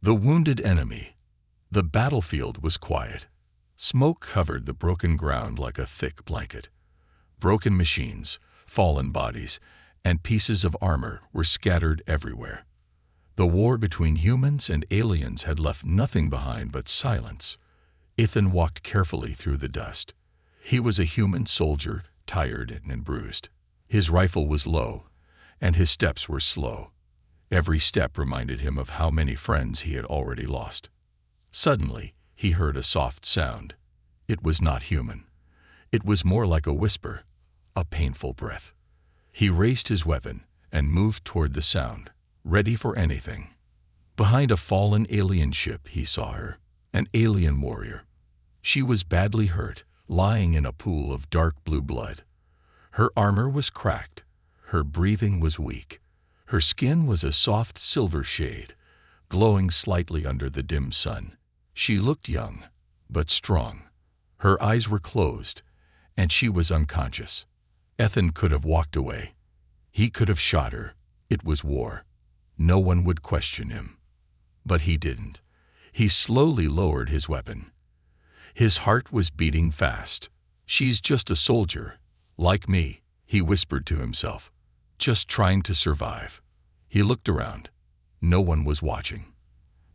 The wounded enemy. The battlefield was quiet. Smoke covered the broken ground like a thick blanket. Broken machines, fallen bodies, and pieces of armor were scattered everywhere. The war between humans and aliens had left nothing behind but silence. Ethan walked carefully through the dust. He was a human soldier, tired and bruised. His rifle was low, and his steps were slow. Every step reminded him of how many friends he had already lost. Suddenly, he heard a soft sound. It was not human. It was more like a whisper, a painful breath. He raised his weapon and moved toward the sound, ready for anything. Behind a fallen alien ship, he saw her, an alien warrior. She was badly hurt, lying in a pool of dark blue blood. Her armor was cracked. Her breathing was weak. Her skin was a soft silver shade, glowing slightly under the dim sun. She looked young, but strong. Her eyes were closed, and she was unconscious. Ethan could have walked away. He could have shot her. It was war. No one would question him. But he didn't. He slowly lowered his weapon. His heart was beating fast. "She's just a soldier, like me," he whispered to himself, "just trying to survive." He looked around. No one was watching.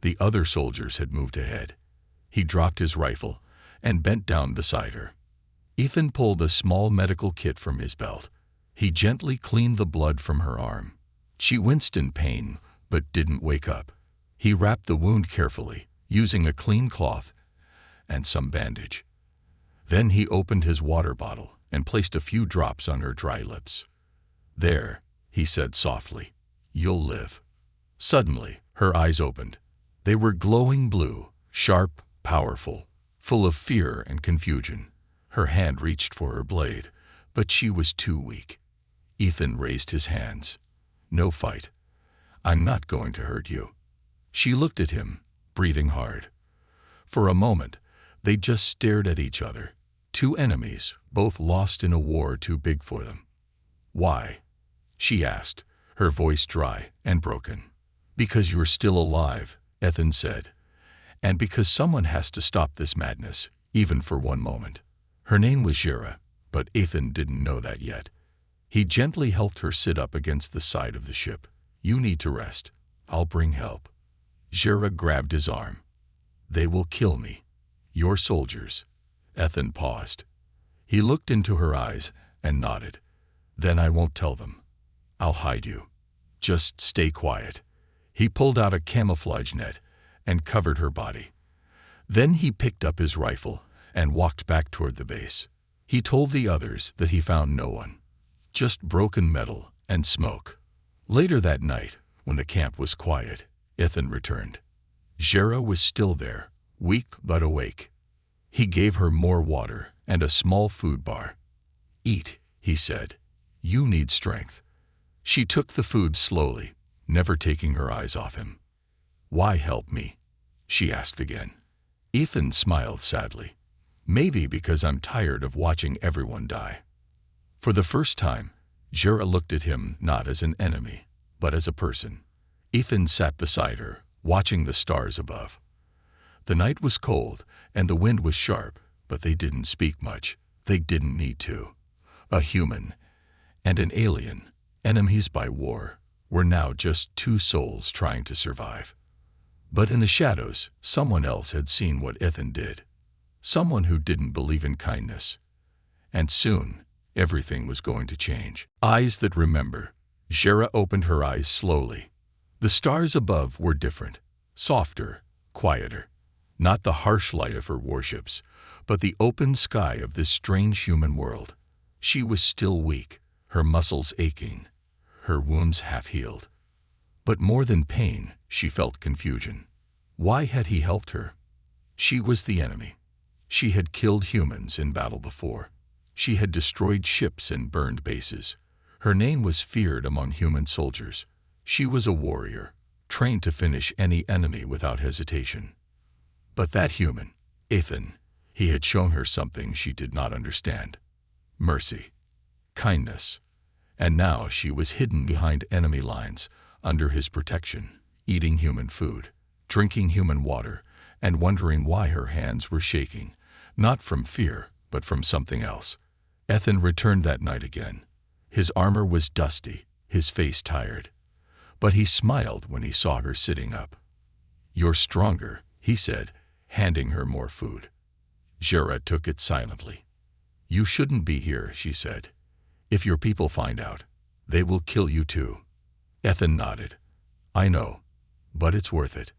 The other soldiers had moved ahead. He dropped his rifle and bent down beside her. Ethan pulled a small medical kit from his belt. He gently cleaned the blood from her arm. She winced in pain, but didn't wake up. He wrapped the wound carefully, using a clean cloth and some bandage. Then he opened his water bottle and placed a few drops on her dry lips. "There," he said softly, "you'll live." Suddenly, her eyes opened. They were glowing blue, sharp, powerful, full of fear and confusion. Her hand reached for her blade, but she was too weak. Ethan raised his hands. "No fight. I'm not going to hurt you." She looked at him, breathing hard. For a moment, they just stared at each other. Two enemies, both lost in a war too big for them. "Why?" she asked, her voice dry and broken. "Because you're still alive," Ethan said. "And because someone has to stop this madness, even for one moment." Her name was Jera, but Ethan didn't know that yet. He gently helped her sit up against the side of the ship. "You need to rest. I'll bring help." Jera grabbed his arm. "They will kill me. Your soldiers." Ethan paused. He looked into her eyes and nodded. "Then I won't tell them. I'll hide you. Just stay quiet." He pulled out a camouflage net and covered her body. Then he picked up his rifle and walked back toward the base. He told the others that he found no one, just broken metal and smoke. Later that night, when the camp was quiet, Ethan returned. Jera was still there, weak but awake. He gave her more water and a small food bar. "Eat," he said. "You need strength." She took the food slowly, never taking her eyes off him. "Why help me?" she asked again. Ethan smiled sadly. "Maybe because I'm tired of watching everyone die." For the first time, Jera looked at him not as an enemy, but as a person. Ethan sat beside her, watching the stars above. The night was cold and the wind was sharp, but they didn't speak much. They didn't need to. A human and an alien, enemies by war, were now just two souls trying to survive. But in the shadows, someone else had seen what Ethan did. Someone who didn't believe in kindness. And soon, everything was going to change. Eyes that remember. Jera opened her eyes slowly. The stars above were different, softer, quieter. Not the harsh light of her warships, but the open sky of this strange human world. She was still weak, her muscles aching, her wounds half-healed. But more than pain, she felt confusion. Why had he helped her? She was the enemy. She had killed humans in battle before. She had destroyed ships and burned bases. Her name was feared among human soldiers. She was a warrior, trained to finish any enemy without hesitation. But that human, Ethan, he had shown her something she did not understand. Mercy. Kindness. And now she was hidden behind enemy lines, under his protection, eating human food. drinking human water and wondering why her hands were shaking, not from fear, but from something else. Ethan returned that night again. His armor was dusty, his face tired. But he smiled when he saw her sitting up. "You're stronger," he said, handing her more food. Jera took it silently. "You shouldn't be here," she said. "If your people find out, they will kill you too." Ethan nodded. "I know, but it's worth it."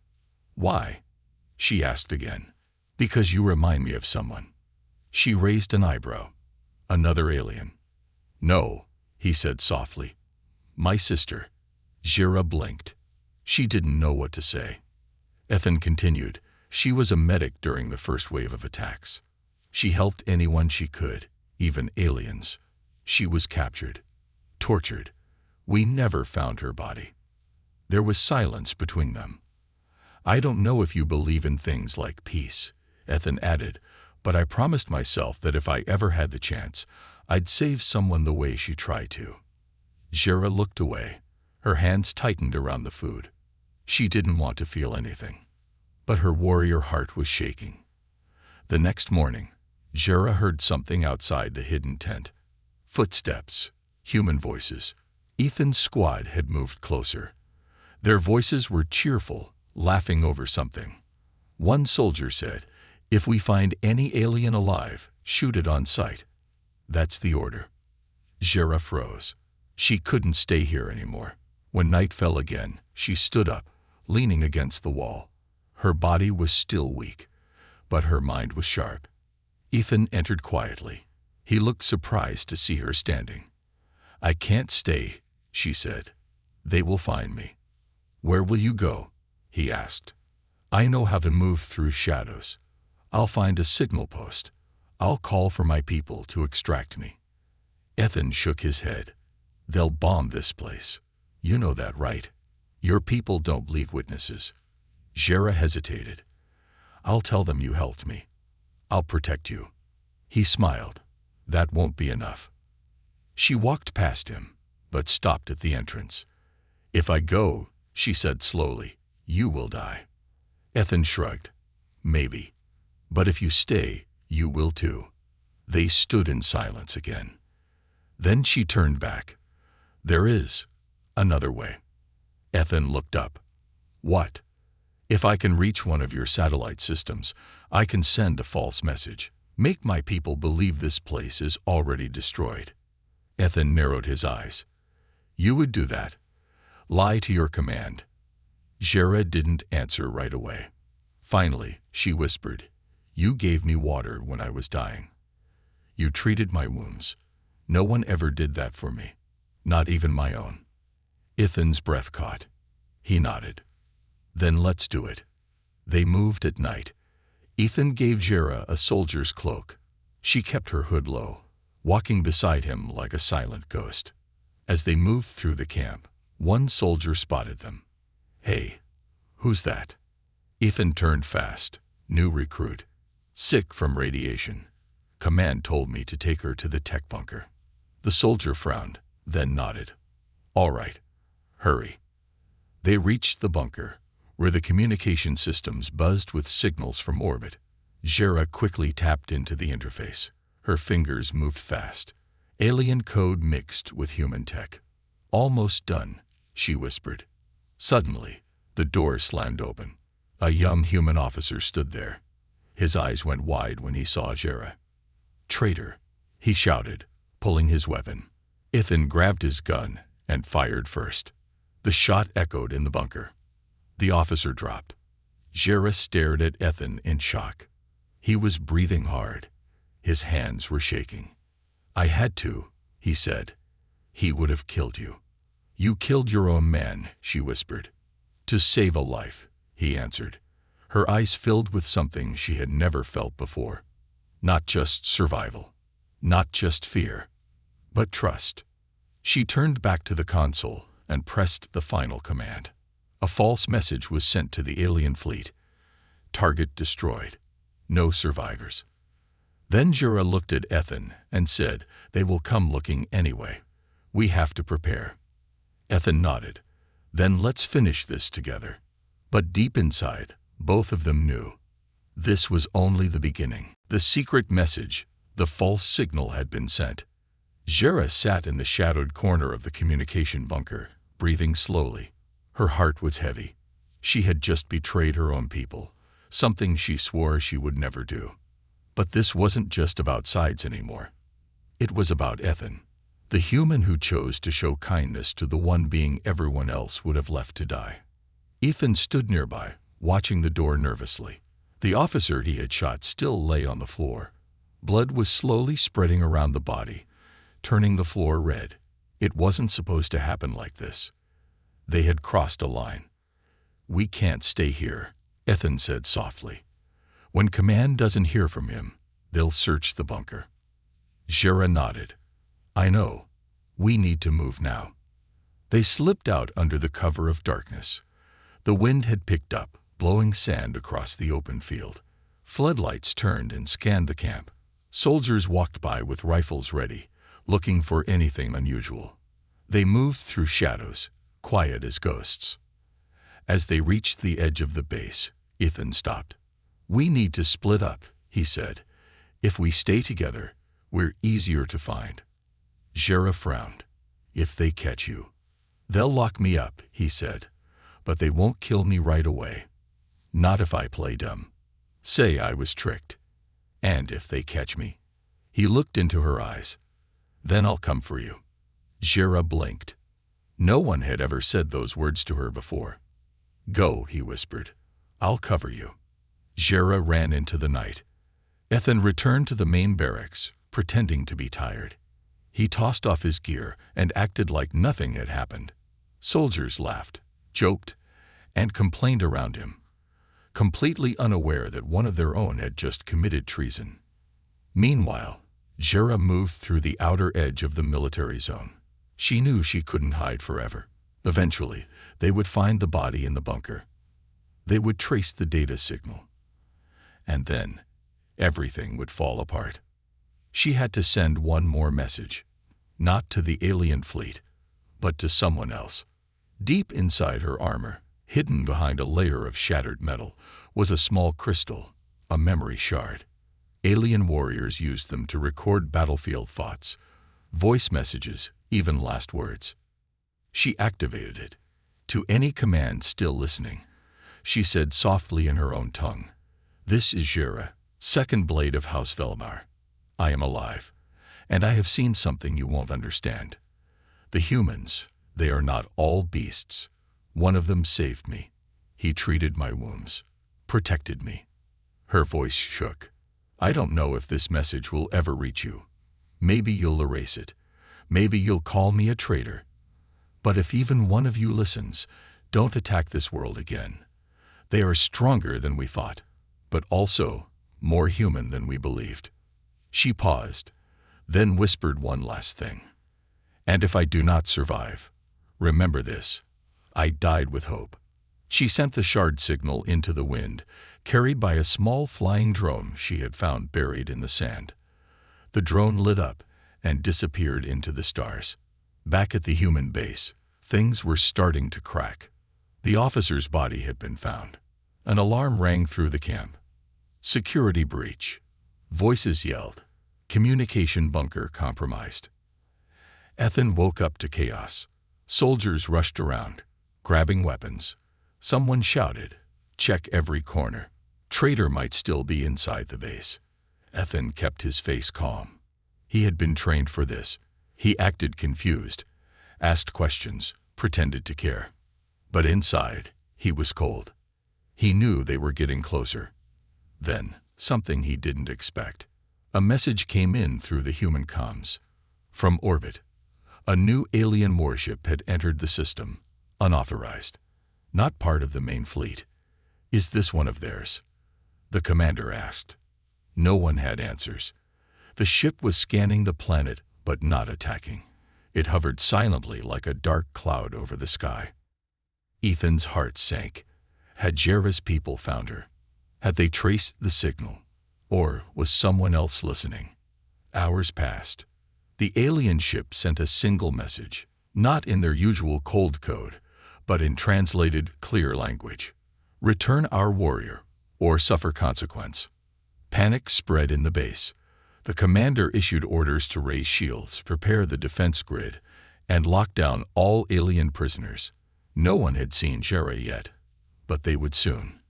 "Why?" she asked again. "Because you remind me of someone." She raised an eyebrow. "Another alien?" "No," he said softly. "My sister." Jera blinked. She didn't know what to say. Ethan continued. "She was a medic during the first wave of attacks. She helped anyone she could, even aliens. She was captured, tortured. We never found her body." There was silence between them. "I don't know if you believe in things like peace," Ethan added, "but I promised myself that if I ever had the chance, I'd save someone the way she tried to." Jera looked away. Her hands tightened around the food. She didn't want to feel anything. But her warrior heart was shaking. The next morning, Jera heard something outside the hidden tent. Footsteps, human voices. Ethan's squad had moved closer. Their voices were cheerful, laughing over something. One soldier said, "If we find any alien alive, shoot it on sight." "That's the order." Jera froze. She couldn't stay here anymore. When night fell again, she stood up, leaning against the wall. Her body was still weak, but her mind was sharp. Ethan entered quietly. He looked surprised to see her standing. "I can't stay," she said. "They will find me." "Where will you go?" he asked. "I know how to move through shadows. I'll find a signal post. I'll call for my people to extract me." Ethan shook his head. "They'll bomb this place. You know that, right? Your people don't leave witnesses." Jera hesitated. "I'll tell them you helped me. I'll protect you." He smiled. "That won't be enough." She walked past him, but stopped at the entrance. "If I go," she said slowly, "you will die." Ethan shrugged. "Maybe. But if you stay, you will too." They stood in silence again. Then she turned back. "There is another way." Ethan looked up. "What?" "If I can reach one of your satellite systems, I can send a false message. Make my people believe this place is already destroyed." Ethan narrowed his eyes. "You would do that? Lie to your command?" Jera didn't answer right away. Finally, she whispered, "You gave me water when I was dying. You treated my wounds. No one ever did that for me, not even my own." Ethan's breath caught. He nodded. "Then let's do it." They moved at night. Ethan gave Jera a soldier's cloak. She kept her hood low, walking beside him like a silent ghost. As they moved through the camp, one soldier spotted them. "Hey, who's that?" Ethan turned fast. "New recruit. Sick from radiation. Command told me to take her to the tech bunker." The soldier frowned, then nodded. "All right. Hurry." They reached the bunker, where the communication systems buzzed with signals from orbit. Jera quickly tapped into the interface. Her fingers moved fast. Alien code mixed with human tech. "Almost done," she whispered. Suddenly, the door slammed open. A young human officer stood there. His eyes went wide when he saw Jera. "Traitor," he shouted, pulling his weapon. Ethan grabbed his gun and fired first. The shot echoed in the bunker. The officer dropped. Jera stared at Ethan in shock. He was breathing hard. His hands were shaking. "I had to," he said. "He would have killed you." "You killed your own man," she whispered. "To save a life," he answered. Her eyes filled with something she had never felt before. Not just survival, not just fear, but trust. She turned back to the console and pressed the final command. A false message was sent to the alien fleet. Target destroyed. No survivors. Then Jera looked at Ethan and said, "They will come looking anyway. We have to prepare." Ethan nodded. "Then let's finish this together." But deep inside, both of them knew. This was only the beginning. The secret message, the false signal, had been sent. Jera sat in the shadowed corner of the communication bunker, breathing slowly. Her heart was heavy. She had just betrayed her own people, something she swore she would never do. But this wasn't just about sides anymore. It was about Ethan, the human who chose to show kindness to the one being everyone else would have left to die. Ethan stood nearby, watching the door nervously. The officer he had shot still lay on the floor. Blood was slowly spreading around the body, turning the floor red. It wasn't supposed to happen like this. They had crossed a line. "We can't stay here," Ethan said softly. "When command doesn't hear from him, they'll search the bunker." Jera nodded. "I know. We need to move now." They slipped out under the cover of darkness. The wind had picked up, blowing sand across the open field. Floodlights turned and scanned the camp. Soldiers walked by with rifles ready, looking for anything unusual. They moved through shadows, quiet as ghosts. As they reached the edge of the base, Ethan stopped. "We need to split up," he said. "If we stay together, we're easier to find." Jera frowned. "If they catch you." "They'll lock me up," he said. "But they won't kill me right away. Not if I play dumb. Say I was tricked. And if they catch me." He looked into her eyes. "Then I'll come for you." Jera blinked. No one had ever said those words to her before. "Go," he whispered. "I'll cover you." Jera ran into the night. Ethan returned to the main barracks, pretending to be tired. He tossed off his gear and acted like nothing had happened. Soldiers laughed, joked, and complained around him, completely unaware that one of their own had just committed treason. Meanwhile, Jera moved through the outer edge of the military zone. She knew she couldn't hide forever. Eventually, they would find the body in the bunker. They would trace the data signal. And then, everything would fall apart. She had to send one more message, not to the alien fleet, but to someone else. Deep inside her armor, hidden behind a layer of shattered metal, was a small crystal, a memory shard. Alien warriors used them to record battlefield thoughts, voice messages, even last words. She activated it. To any command still listening, she said softly in her own tongue, "This is Jera, second blade of House Velmar. I am alive, and I have seen something you won't understand. The humans, they are not all beasts. One of them saved me. He treated my wounds, protected me." Her voice shook. "I don't know if this message will ever reach you. Maybe you'll erase it. Maybe you'll call me a traitor. But if even one of you listens, don't attack this world again. They are stronger than we thought, but also more human than we believed." She paused, then whispered one last thing. "And if I do not survive, remember this. I died with hope." She sent the shard signal into the wind, carried by a small flying drone she had found buried in the sand. The drone lit up and disappeared into the stars. Back at the human base, things were starting to crack. The officer's body had been found. An alarm rang through the camp. Security breach. Voices yelled. Communication bunker compromised. Ethan woke up to chaos. Soldiers rushed around, grabbing weapons. Someone shouted, "Check every corner. Traitor might still be inside the base." Ethan kept his face calm. He had been trained for this. He acted confused, asked questions, pretended to care. But inside, he was cold. He knew they were getting closer. Then, something he didn't expect. A message came in through the human comms. From orbit. A new alien warship had entered the system, unauthorized. Not part of the main fleet. "Is this one of theirs?" the commander asked. No one had answers. The ship was scanning the planet, but not attacking. It hovered silently like a dark cloud over the sky. Ethan's heart sank. Had Jera's people found her? Had they traced the signal? Or was someone else listening? Hours passed. The alien ship sent a single message, not in their usual cold code, but in translated, clear language. Return our warrior, or suffer consequence. Panic spread in the base. The commander issued orders to raise shields, prepare the defense grid, and lock down all alien prisoners. No one had seen Jera yet, but they would soon.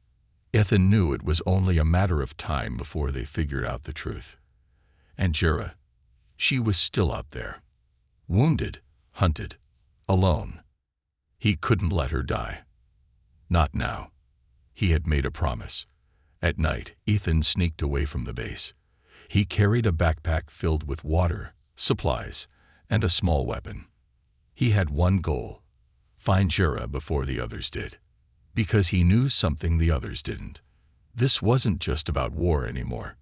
Ethan knew it was only a matter of time before they figured out the truth. And Jera, she was still out there. Wounded, hunted, alone. He couldn't let her die. Not now. He had made a promise. At night, Ethan sneaked away from the base. He carried a backpack filled with water, supplies, and a small weapon. He had one goal: find Jera before the others did. Because he knew something the others didn't. This wasn't just about war anymore.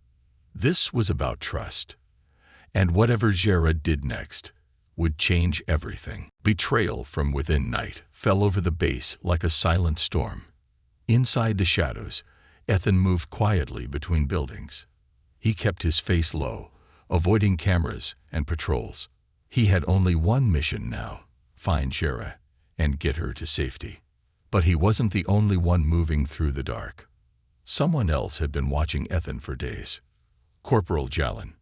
This was about trust. And whatever Jera did next would change everything. Betrayal from within night fell over the base like a silent storm. Inside the shadows, Ethan moved quietly between buildings. He kept his face low, avoiding cameras and patrols. He had only one mission now: find Jera and get her to safety. But he wasn't the only one moving through the dark. Someone else had been watching Ethan for days. Corporal Jalen.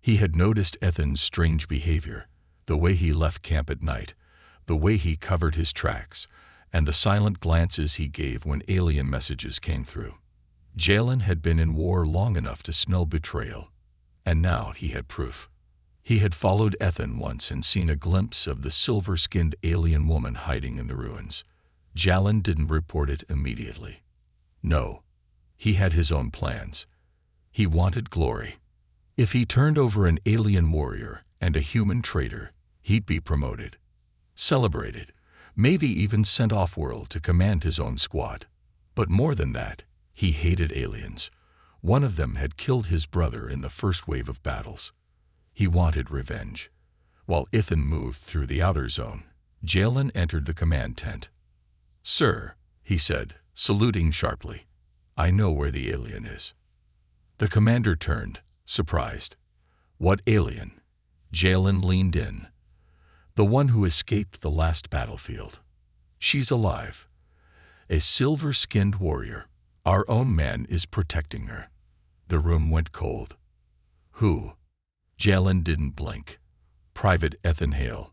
He had noticed Ethan's strange behavior, the way he left camp at night, the way he covered his tracks, and the silent glances he gave when alien messages came through. Jalen had been in war long enough to smell betrayal, and now he had proof. He had followed Ethan once and seen a glimpse of the silver-skinned alien woman hiding in the ruins. Jalen didn't report it immediately. No, he had his own plans. He wanted glory. If he turned over an alien warrior and a human traitor, he'd be promoted, celebrated, maybe even sent off-world to command his own squad. But more than that, he hated aliens. One of them had killed his brother in the first wave of battles. He wanted revenge. While Ethan moved through the outer zone, Jalen entered the command tent. "Sir," he said, saluting sharply, "I know where the alien is." The commander turned, surprised. "What alien?" Jalen leaned in. "The one who escaped the last battlefield. She's alive. A silver-skinned warrior. Our own man is protecting her." The room went cold. "Who?" Jalen didn't blink. "Private Ethan Hale."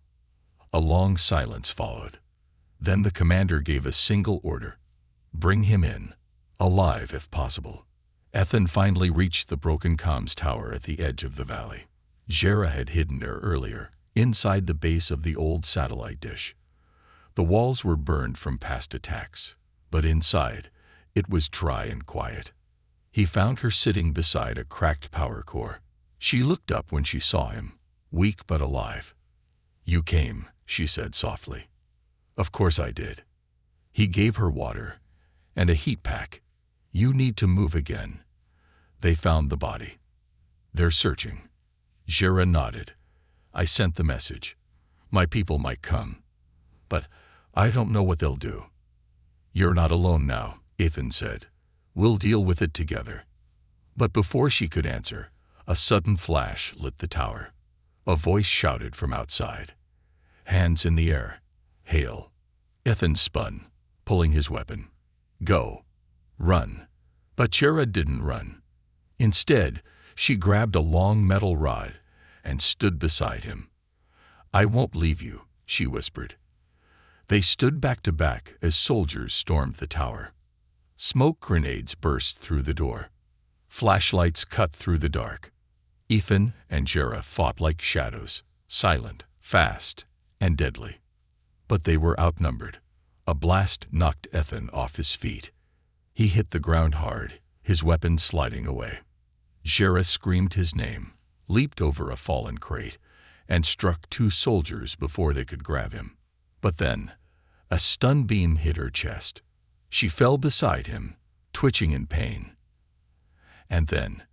A long silence followed. Then the commander gave a single order: "Bring him in, alive if possible." Ethan finally reached the broken comms tower at the edge of the valley. Jera had hidden there earlier, inside the base of the old satellite dish. The walls were burned from past attacks, but inside, it was dry and quiet. He found her sitting beside a cracked power core. She looked up when she saw him, weak but alive. "You came," she said softly. "Of course I did." He gave her water and a heat pack. "You need to move again." They found the body. "They're searching." Jera nodded. "I sent the message. My people might come, but I don't know what they'll do." "You're not alone now," Ethan said. "We'll deal with it together." But before she could answer, a sudden flash lit the tower. A voice shouted from outside. "Hands in the air. Hail." Ethan spun, pulling his weapon. "Go. Run." But Jera didn't run. Instead, she grabbed a long metal rod and stood beside him. "I won't leave you," she whispered. They stood back to back as soldiers stormed the tower. Smoke grenades burst through the door. Flashlights cut through the dark. Ethan and Jera fought like shadows, silent, fast, and deadly. But they were outnumbered. A blast knocked Ethan off his feet. He hit the ground hard, his weapon sliding away. Jera screamed his name, leaped over a fallen crate, and struck two soldiers before they could grab him. But then, a stun beam hit her chest. She fell beside him, twitching in pain. And then,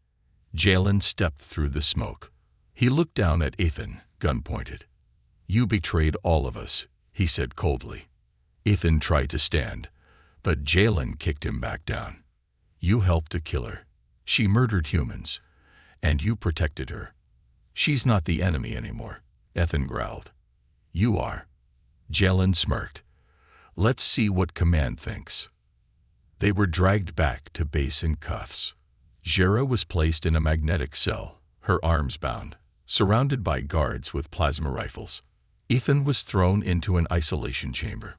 Jalen stepped through the smoke. He looked down at Ethan, gun pointed. "You betrayed all of us," he said coldly. Ethan tried to stand, but Jalen kicked him back down. "You helped to kill her. She murdered humans, and you protected her. She's not the enemy anymore," Ethan growled. "You are." Jalen smirked. "Let's see what command thinks." They were dragged back to base in cuffs. Jera was placed in a magnetic cell, her arms bound, surrounded by guards with plasma rifles. Ethan was thrown into an isolation chamber.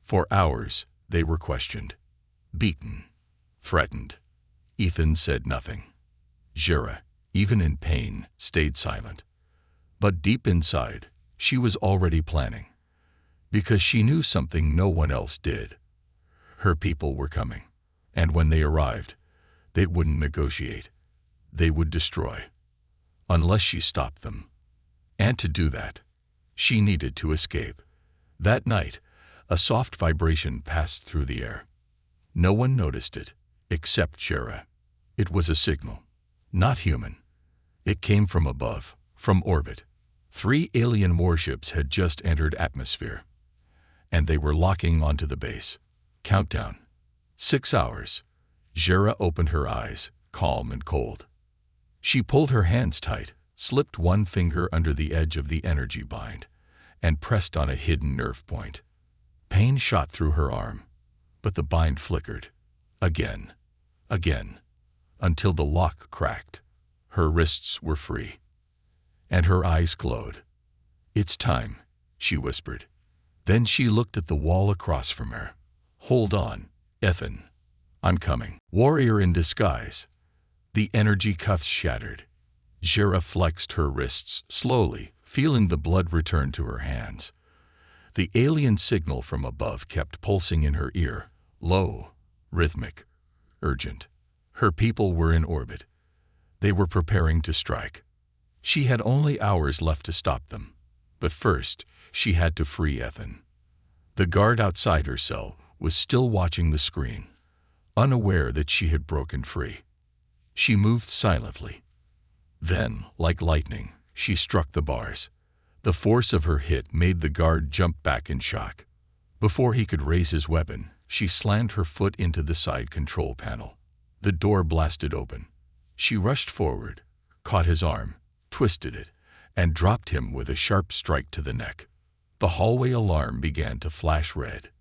For hours, they were questioned, beaten, threatened. Ethan said nothing. Jera, even in pain, stayed silent. But deep inside, she was already planning, because she knew something no one else did. Her people were coming, and when they arrived, they wouldn't negotiate. They would destroy, unless she stopped them. And to do that, she needed to escape. That night, a soft vibration passed through the air. No one noticed it, except Jera. It was a signal, not human. It came from above, from orbit. 3 alien warships had just entered atmosphere, and they were locking onto the base. Countdown. 6 hours. Jera opened her eyes, calm and cold. She pulled her hands tight, slipped one finger under the edge of the energy bind, and pressed on a hidden nerve point. Pain shot through her arm, but the bind flickered. Again, until the lock cracked. Her wrists were free, and her eyes glowed. "It's time," she whispered. Then she looked at the wall across from her. "Hold on, Ethan. I'm coming." Warrior in disguise. The energy cuffs shattered. Jera flexed her wrists slowly, feeling the blood return to her hands. The alien signal from above kept pulsing in her ear, low, rhythmic, urgent. Her people were in orbit. They were preparing to strike. She had only hours left to stop them. But first, she had to free Ethan. The guard outside her cell was still watching the screen, unaware that she had broken free. She moved silently. Then, like lightning, she struck the bars. The force of her hit made the guard jump back in shock. Before he could raise his weapon, she slammed her foot into the side control panel. The door blasted open. She rushed forward, caught his arm, twisted it, and dropped him with a sharp strike to the neck. The hallway alarm began to flash red.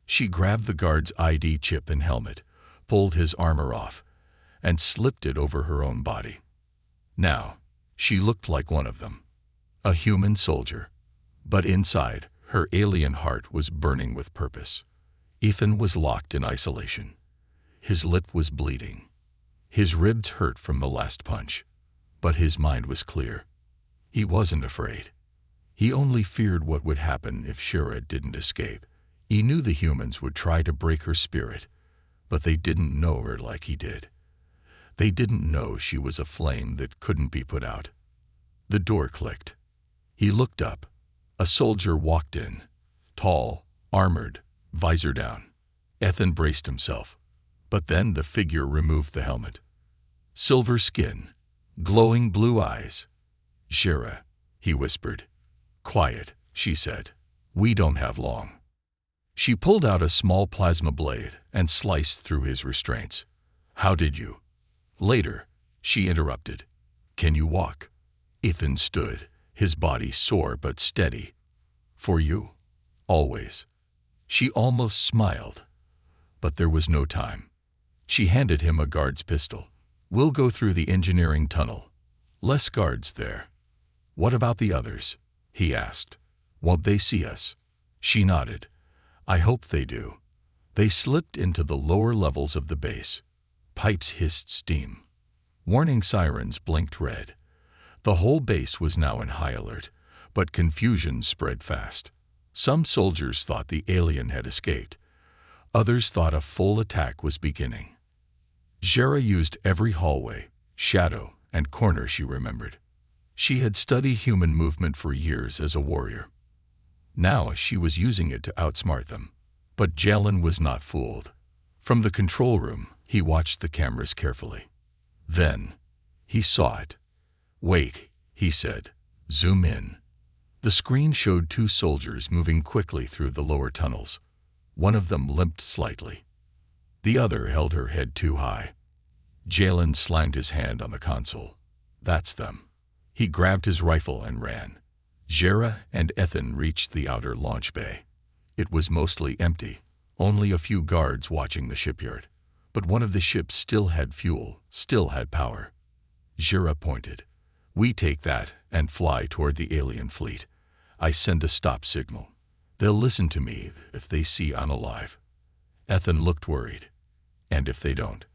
She grabbed the guard's ID chip and helmet, pulled his armor off, and slipped it over her own body. Now, she looked like one of them, a human soldier. But inside, her alien heart was burning with purpose. Ethan was locked in isolation. His lip was bleeding. His ribs hurt from the last punch. But his mind was clear. He wasn't afraid. He only feared what would happen if Jera didn't escape. He knew the humans would try to break her spirit, but they didn't know her like he did. They didn't know she was a flame that couldn't be put out. The door clicked. He looked up. A soldier walked in, tall, armored, visor down. Ethan braced himself, but then the figure removed the helmet. Silver skin, glowing blue eyes. "Jera," he whispered. "Quiet," she said. "We don't have long." She pulled out a small plasma blade and sliced through his restraints. "How did you?" "Later," she interrupted. "Can you walk?" Ethan stood, his body sore but steady. "For you? Always." She almost smiled, but there was no time. She handed him a guard's pistol. "We'll go through the engineering tunnel. Less guards there." "What about the others?" he asked. "Won't they see us?" She nodded. "I hope they do." They slipped into the lower levels of the base. Pipes hissed steam. Warning sirens blinked red. The whole base was now in high alert, but confusion spread fast. Some soldiers thought the alien had escaped. Others thought a full attack was beginning. Jera used every hallway, shadow, and corner she remembered. She had studied human movement for years as a warrior. Now she was using it to outsmart them. But Jalen was not fooled. From the control room, he watched the cameras carefully. Then, he saw it. "Wait," he said. "Zoom in." The screen showed 2 soldiers moving quickly through the lower tunnels. One of them limped slightly. The other held her head too high. Jalen slammed his hand on the console. "That's them." He grabbed his rifle and ran. Jera and Ethan reached the outer launch bay. It was mostly empty. Only a few guards watching the shipyard. But one of the ships still had fuel, still had power. Jira pointed. We take that and fly toward the alien fleet. I send a stop signal. They'll listen to me if they see I'm alive. Ethan looked worried. And if they don't?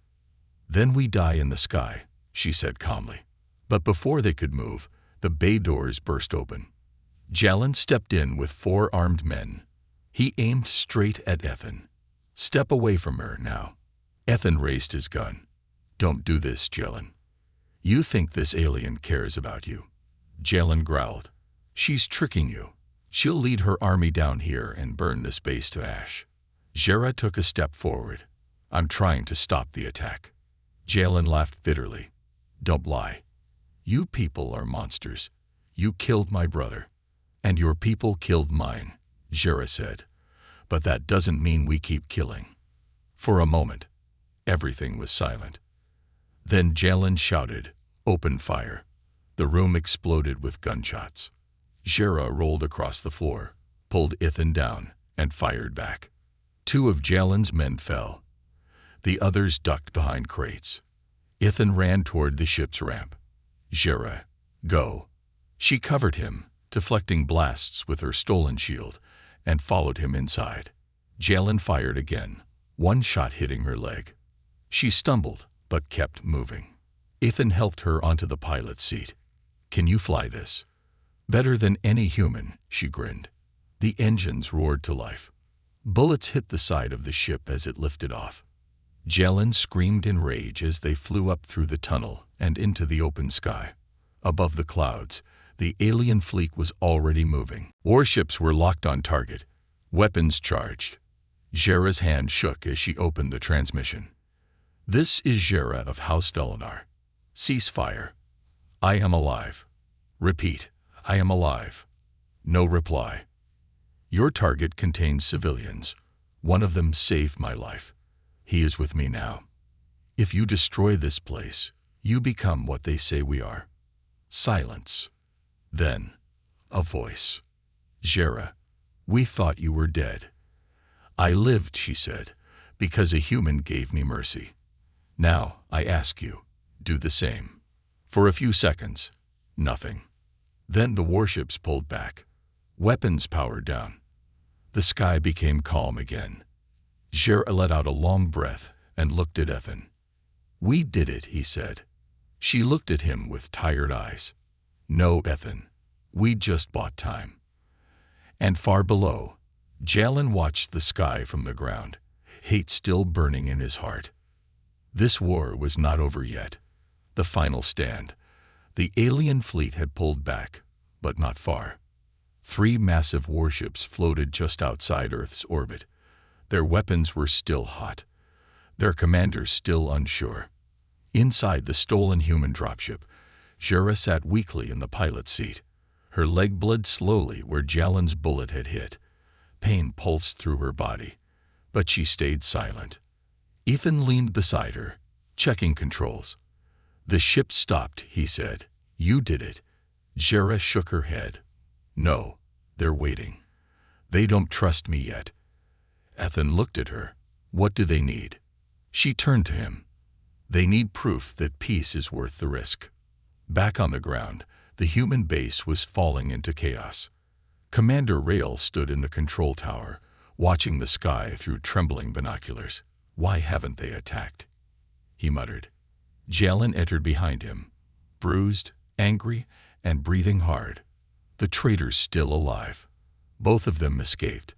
Then we die in the sky, she said calmly. But before they could move, the bay doors burst open. Jalen stepped in with 4 armed men. He aimed straight at Ethan. Step away from her now. Ethan raised his gun. Don't do this, Jalen. You think this alien cares about you. Jalen growled. She's tricking you. She'll lead her army down here and burn this base to ash. Jera took a step forward. I'm trying to stop the attack. Jalen laughed bitterly. Don't lie. You people are monsters. You killed my brother. And your people killed mine, Jera said. But that doesn't mean we keep killing. For a moment, everything was silent. Then Jalen shouted, Open fire. The room exploded with gunshots. Jera rolled across the floor, pulled Ethan down, and fired back. 2 of Jalen's men fell. The others ducked behind crates. Ethan ran toward the ship's ramp. Jera, go. She covered him, deflecting blasts with her stolen shield, and followed him inside. Jalen fired again, 1 shot hitting her leg. She stumbled, but kept moving. Ethan helped her onto the pilot's seat. Can you fly this? Better than any human, she grinned. The engines roared to life. Bullets hit the side of the ship as it lifted off. Jalen screamed in rage as they flew up through the tunnel and into the open sky. Above the clouds, the alien fleet was already moving. Warships were locked on target, weapons charged. Jera's hand shook as she opened the transmission. This is Jera of House Dolinar. Ceasefire. I am alive. Repeat, I am alive. No reply. Your target contains civilians. One of them saved my life. He is with me now. If you destroy this place, you become what they say we are. Silence. Then, a voice. Jera, we thought you were dead. I lived, she said, because a human gave me mercy. Now, I ask you, do the same. For a few seconds, nothing. Then the warships pulled back. Weapons powered down. The sky became calm again. Jera let out a long breath and looked at Ethan. We did it, he said. She looked at him with tired eyes. No, Ethan. We just bought time. And far below, Jalen watched the sky from the ground, hate still burning in his heart. This war was not over yet. The final stand. The alien fleet had pulled back, but not far. 3 massive warships floated just outside Earth's orbit. Their weapons were still hot. Their commanders still unsure. Inside the stolen human dropship, Jera sat weakly in the pilot's seat. Her leg bled slowly where Jalen's bullet had hit. Pain pulsed through her body, but she stayed silent. Ethan leaned beside her, checking controls. The ship stopped, he said. You did it. Jera shook her head. No, they're waiting. They don't trust me yet. Ethan looked at her. What do they need? She turned to him. They need proof that peace is worth the risk. Back on the ground, the human base was falling into chaos. Commander Rail stood in the control tower, watching the sky through trembling binoculars. Why haven't they attacked? He muttered. Jalen entered behind him, bruised, angry, and breathing hard. The traitors still alive. Both of them escaped.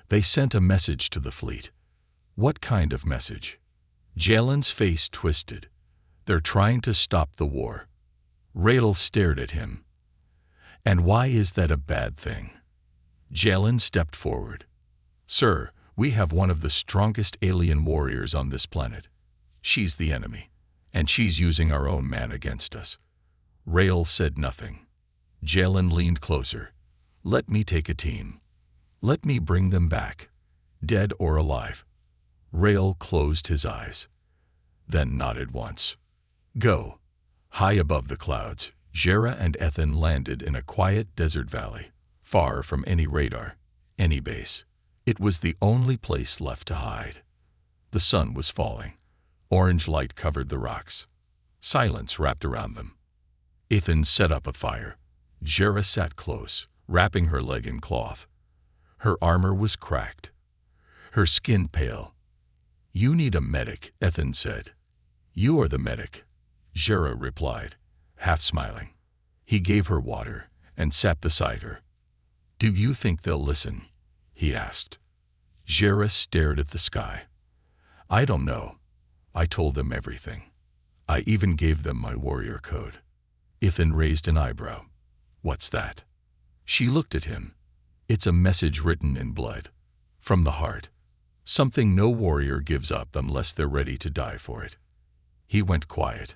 They sent a message to the fleet. What kind of message? Jalen's face twisted. They're trying to stop the war. Rael stared at him. And why is that a bad thing? Jalen stepped forward. Sir, we have one of the strongest alien warriors on this planet. She's the enemy, and she's using our own man against us. Rael said nothing. Jalen leaned closer. Let me take a team. Let me bring them back, dead or alive. Rael closed his eyes, then nodded once. Go. High above the clouds, Jera and Ethan landed in a quiet desert valley, far from any radar, any base. It was the only place left to hide. The sun was falling. Orange light covered the rocks. Silence wrapped around them. Ethan set up a fire. Jera sat close, wrapping her leg in cloth. Her armor was cracked, her skin pale. "You need a medic," Ethan said. "You are the medic," Jera replied, half smiling. He gave her water and sat beside her. "Do you think they'll listen?" he asked. Jera stared at the sky. "I don't know. I told them everything. I even gave them my warrior code." Ethan raised an eyebrow. "What's that?" She looked at him. "It's a message written in blood. From the heart. Something no warrior gives up unless they're ready to die for it." He went quiet.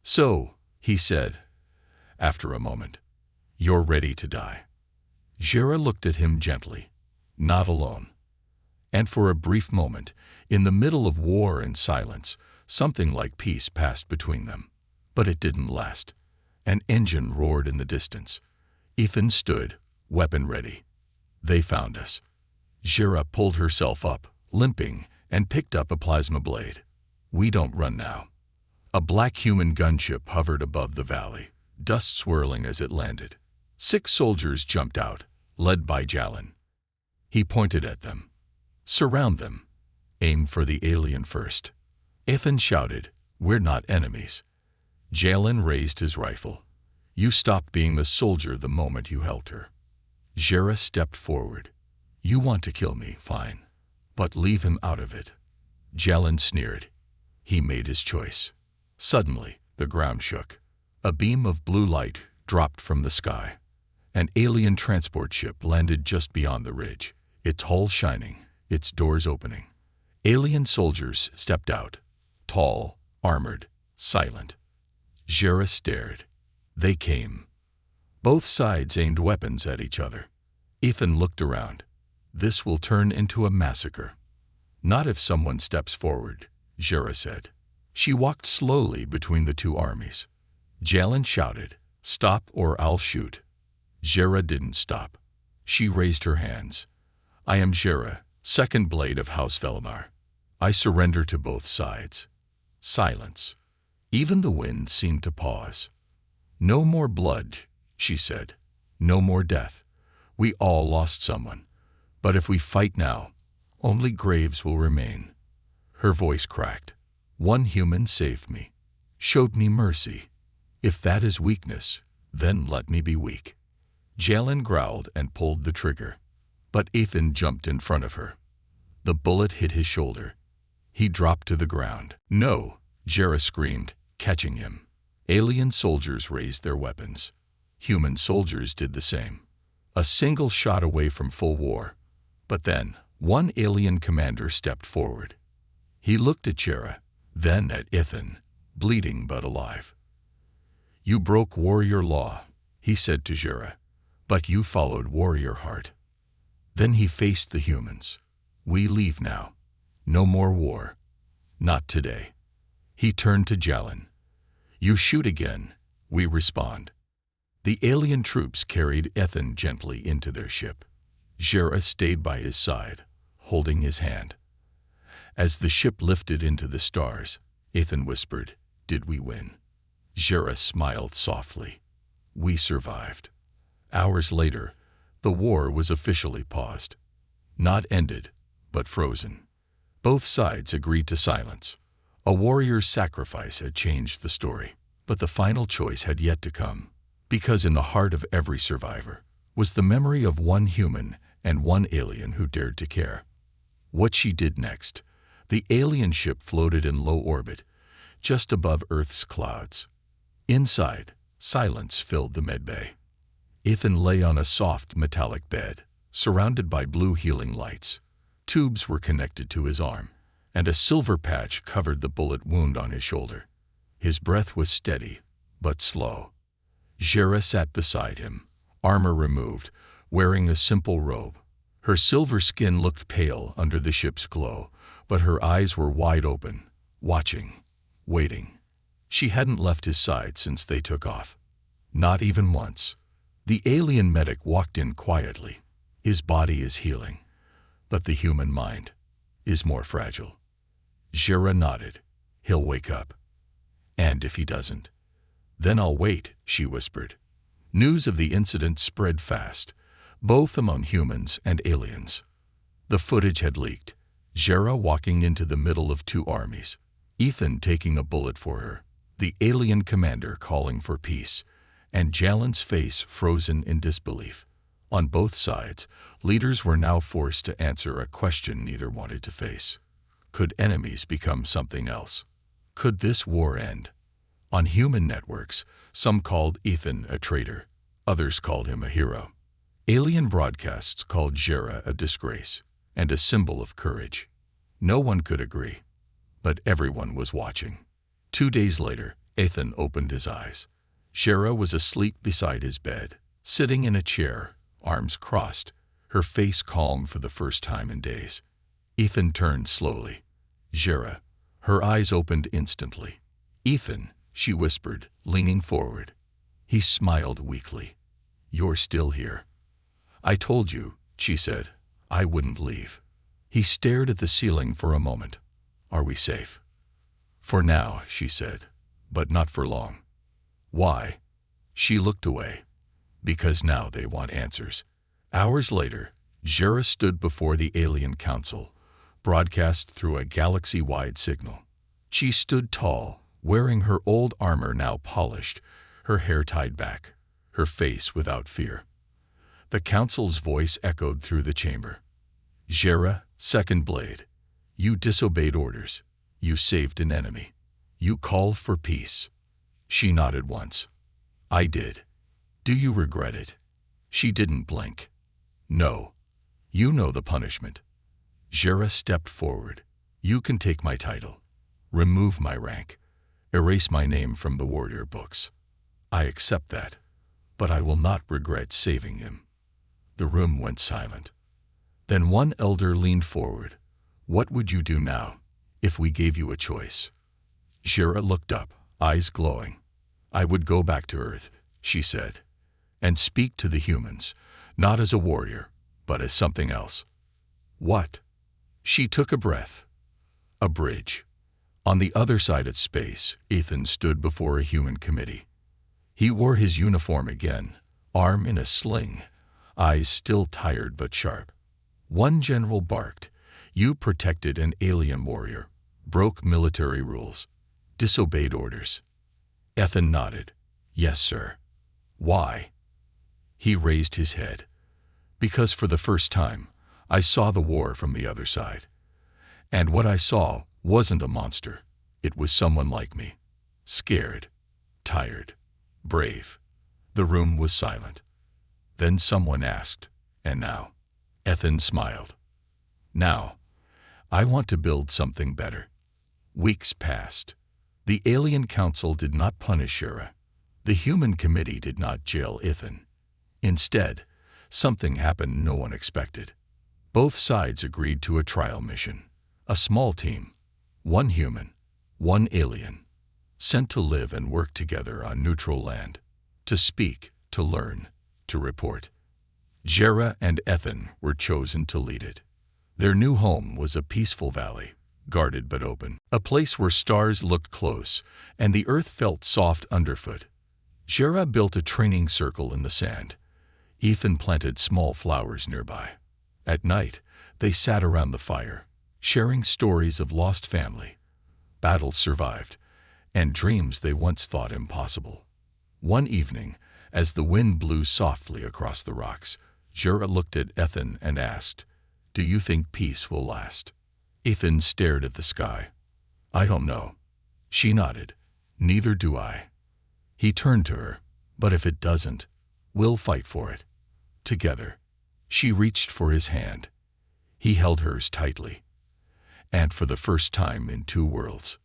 "So," he said, after a moment, "you're ready to die." Jera looked at him gently. "Not alone." And for a brief moment, in the middle of war and silence, something like peace passed between them. But it didn't last. An engine roared in the distance. Ethan stood, weapon ready. "They found us." Jera pulled herself up, limping, and picked up a plasma blade. "We don't run now." A black human gunship hovered above the valley, dust swirling as it landed. 6 soldiers jumped out, led by Jalin. He pointed at them. "Surround them. Aim for the alien first." Ethan shouted, "We're not enemies." Jalin raised his rifle. "You stopped being a soldier the moment you helped her." Jera stepped forward. "You want to kill me, fine. But leave him out of it." Jalin sneered. He made his choice. Suddenly, the ground shook. A beam of blue light dropped from the sky. An alien transport ship landed just beyond the ridge, its hull shining, its doors opening. Alien soldiers stepped out, tall, armored, silent. Jera stared. They came. Both sides aimed weapons at each other. Ethan looked around. "This will turn into a massacre." "Not if someone steps forward," Jera said. She walked slowly between the two armies. Jalin shouted, "Stop or I'll shoot." Jera didn't stop. She raised her hands. "I am Jera, second blade of House Velimar. I surrender to both sides." Silence. Even the wind seemed to pause. "No more blood," she said. "No more death. We all lost someone. But if we fight now, only graves will remain." Her voice cracked. "One human saved me, showed me mercy. If that is weakness, then let me be weak." Jalin growled and pulled the trigger. But Ethan jumped in front of her. The bullet hit his shoulder. He dropped to the ground. "No!" Jera screamed, catching him. Alien soldiers raised their weapons. Human soldiers did the same. A single shot away from full war. But then, one alien commander stepped forward. He looked at Jera, then at Ethan, bleeding but alive. "You broke warrior law," he said to Jera, "but you followed warrior heart." Then he faced the humans. "We leave now. No more war. Not today." He turned to Jalin. "You shoot again, we respond." The alien troops carried Ethan gently into their ship. Jera stayed by his side, holding his hand. As the ship lifted into the stars, Ethan whispered, "Did we win?" Jera smiled softly. "We survived." Hours later, the war was officially paused. Not ended, but frozen. Both sides agreed to silence. A warrior's sacrifice had changed the story, but the final choice had yet to come. Because in the heart of every survivor was the memory of one human and one alien who dared to care. What she did next. The alien ship floated in low orbit, just above Earth's clouds. Inside, silence filled the medbay. Ethan lay on a soft metallic bed, surrounded by blue healing lights. Tubes were connected to his arm, and a silver patch covered the bullet wound on his shoulder. His breath was steady, but slow. Jera sat beside him, armor removed, wearing a simple robe. Her silver skin looked pale under the ship's glow, but her eyes were wide open, watching, waiting. She hadn't left his side since they took off. Not even once. The alien medic walked in quietly. "His body is healing, But the human mind is more fragile. Jera nodded. He'll wake up. And if he doesn't, then I'll wait, she whispered. News of the incident spread fast, both among humans and aliens. The footage had leaked. Jera walking into the middle of two armies, Ethan taking a bullet for her, the alien commander calling for peace, and Jalen's face frozen in disbelief. On both sides, leaders were now forced to answer a question neither wanted to face. Could enemies become something else? Could this war end? On human networks, some called Ethan a traitor, others called him a hero. Alien broadcasts called Jera a disgrace and a symbol of courage. No one could agree, but everyone was watching. 2 days later, Ethan opened his eyes. Jera was asleep beside his bed, sitting in a chair, arms crossed, her face calm for the first time in days. Ethan turned slowly. Jera. Her eyes opened instantly. Ethan, she whispered, leaning forward. He smiled weakly. You're still here. I told you, she said, I wouldn't leave. He stared at the ceiling for a moment. Are we safe? For now, she said, but not for long. Why? She looked away. Because now they want answers. Hours later, Jera stood before the Alien Council, broadcast through a galaxy-wide signal. She stood tall, wearing her old armor now polished, her hair tied back, her face without fear. The council's voice echoed through the chamber. Jera, Second Blade, you disobeyed orders. You saved an enemy. You called for peace. She nodded once. I did. Do you regret it? She didn't blink. No. You know the punishment. Jera stepped forward. You can take my title. Remove my rank. Erase my name from the warrior books. I accept that, but I will not regret saving him. The room went silent. Then one elder leaned forward. What would you do now, if we gave you a choice? Jera looked up, eyes glowing. I would go back to Earth, she said, and speak to the humans, not as a warrior, but as something else. What? She took a breath. A bridge. On the other side of space, Ethan stood before a human committee. He wore his uniform again, arm in a sling, eyes still tired but sharp. One general barked. You protected an alien warrior, broke military rules, disobeyed orders. Ethan nodded. Yes, sir. Why? He raised his head. Because for the first time, I saw the war from the other side. And what I saw wasn't a monster. It was someone like me. Scared, tired, brave. The room was silent. Then someone asked, and now? Ethan smiled. Now, I want to build something better. Weeks passed. The Alien Council did not punish Jera. The Human Committee did not jail Ethan. Instead, something happened no one expected. Both sides agreed to a trial mission. A small team, one human, one alien, sent to live and work together on neutral land, to speak, to learn, to report. Jera and Ethan were chosen to lead it. Their new home was a peaceful valley, guarded but open, a place where stars looked close and the earth felt soft underfoot. Jera built a training circle in the sand. Ethan planted small flowers nearby. At night, they sat around the fire, sharing stories of lost family, battles survived, and dreams they once thought impossible. One evening, as the wind blew softly across the rocks, Jera looked at Ethan and asked, Do you think peace will last? Ethan stared at the sky. I don't know. She nodded. Neither do I. He turned to her. But if it doesn't, we'll fight for it. Together. She reached for his hand. He held hers tightly. And for the first time in two worlds,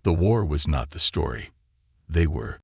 the war was not the story. They were.